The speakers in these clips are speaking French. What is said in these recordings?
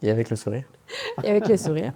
Et avec le sourire. Et avec le sourire.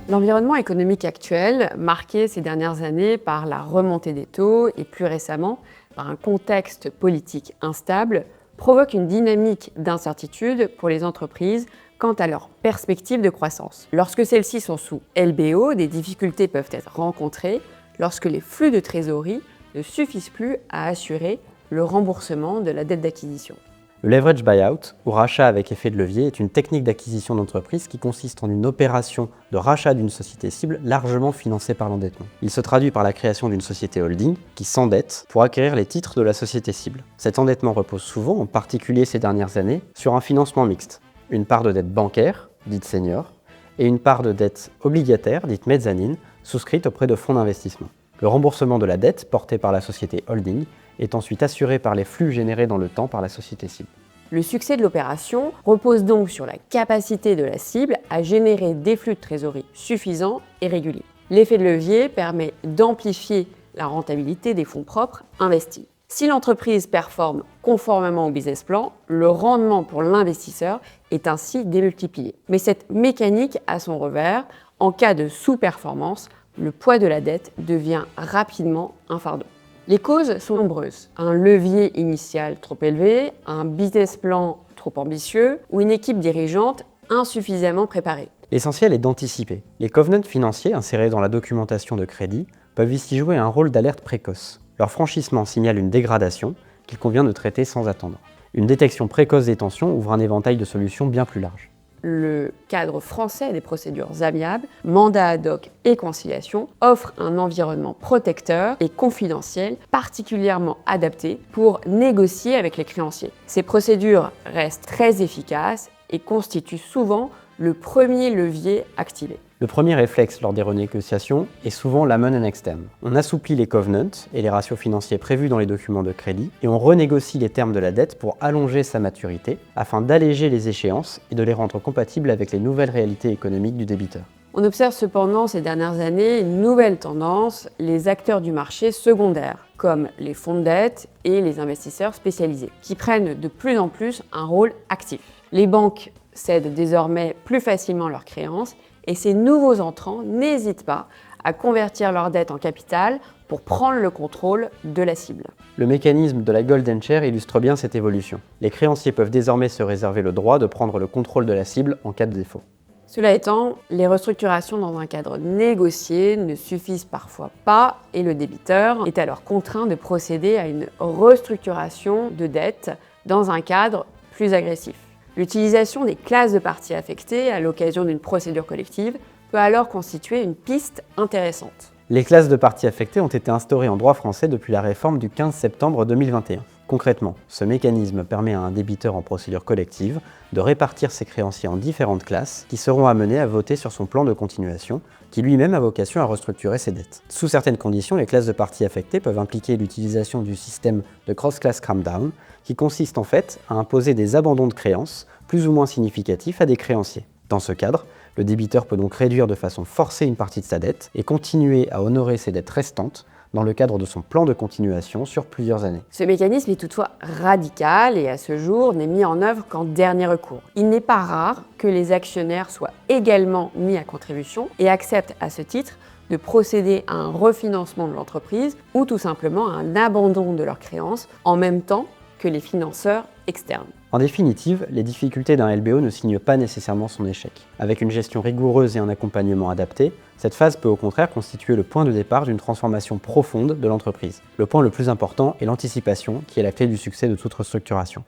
L'environnement économique actuel, marqué ces dernières années par la remontée des taux et plus récemment par un contexte politique instable, provoque une dynamique d'incertitude pour les entreprises quant à leurs perspectives de croissance. Lorsque celles-ci sont sous LBO, des difficultés peuvent être rencontrées lorsque les flux de trésorerie ne suffisent plus à assurer le remboursement de la dette d'acquisition. Le leverage buyout, ou rachat avec effet de levier, est une technique d'acquisition d'entreprise qui consiste en une opération de rachat d'une société cible largement financée par l'endettement. Il se traduit par la création d'une société holding qui s'endette pour acquérir les titres de la société cible. Cet endettement repose souvent, en particulier ces dernières années, sur un financement mixte. Une part de dette bancaire, dite senior, et une part de dette obligataire, dite mezzanine, souscrite auprès de fonds d'investissement. Le remboursement de la dette, portée par la société holding, est ensuite assuré par les flux générés dans le temps par la société cible. Le succès de l'opération repose donc sur la capacité de la cible à générer des flux de trésorerie suffisants et réguliers. L'effet de levier permet d'amplifier la rentabilité des fonds propres investis. Si l'entreprise performe conformément au business plan, le rendement pour l'investisseur est ainsi démultiplié. Mais cette mécanique a son revers. En cas de sous-performance, le poids de la dette devient rapidement un fardeau. Les causes sont nombreuses. Un levier initial trop élevé, un business plan trop ambitieux ou une équipe dirigeante insuffisamment préparée. L'essentiel est d'anticiper. Les covenants financiers insérés dans la documentation de crédit peuvent ici jouer un rôle d'alerte précoce. Leur franchissement signale une dégradation qu'il convient de traiter sans attendre. Une détection précoce des tensions ouvre un éventail de solutions bien plus large. Le cadre français des procédures amiables, mandat ad hoc et conciliation offre un environnement protecteur et confidentiel particulièrement adapté pour négocier avec les créanciers. Ces procédures restent très efficaces et constituent souvent le premier levier activé. Le premier réflexe lors des renégociations est souvent l'amend and extend. On assouplit les covenants et les ratios financiers prévus dans les documents de crédit et on renégocie les termes de la dette pour allonger sa maturité afin d'alléger les échéances et de les rendre compatibles avec les nouvelles réalités économiques du débiteur. On observe cependant ces dernières années une nouvelle tendance, les acteurs du marché secondaires, comme les fonds de dette et les investisseurs spécialisés, qui prennent de plus en plus un rôle actif. Les banques cèdent désormais plus facilement leurs créances et ces nouveaux entrants n'hésitent pas à convertir leur dette en capital pour prendre le contrôle de la cible. Le mécanisme de la Golden Share illustre bien cette évolution. Les créanciers peuvent désormais se réserver le droit de prendre le contrôle de la cible en cas de défaut. Cela étant, les restructurations dans un cadre négocié ne suffisent parfois pas et le débiteur est alors contraint de procéder à une restructuration de dette dans un cadre plus agressif. L'utilisation des classes de parties affectées à l'occasion d'une procédure collective peut alors constituer une piste intéressante. Les classes de parties affectées ont été instaurées en droit français depuis la réforme du 15 septembre 2021. Concrètement, ce mécanisme permet à un débiteur en procédure collective de répartir ses créanciers en différentes classes qui seront amenés à voter sur son plan de continuation, qui lui-même a vocation à restructurer ses dettes. Sous certaines conditions, les classes de parties affectées peuvent impliquer l'utilisation du système de cross-class cramdown, qui consiste en fait à imposer des abandons de créances plus ou moins significatifs à des créanciers. Dans ce cadre, le débiteur peut donc réduire de façon forcée une partie de sa dette et continuer à honorer ses dettes restantes dans le cadre de son plan de continuation sur plusieurs années. Ce mécanisme est toutefois radical et à ce jour n'est mis en œuvre qu'en dernier recours. Il n'est pas rare que les actionnaires soient également mis à contribution et acceptent à ce titre de procéder à un refinancement de l'entreprise ou tout simplement à un abandon de leurs créances en même temps que les financeurs externes. En définitive, les difficultés d'un LBO ne signent pas nécessairement son échec. Avec une gestion rigoureuse et un accompagnement adapté, cette phase peut au contraire constituer le point de départ d'une transformation profonde de l'entreprise. Le point le plus important est l'anticipation, qui est la clé du succès de toute restructuration.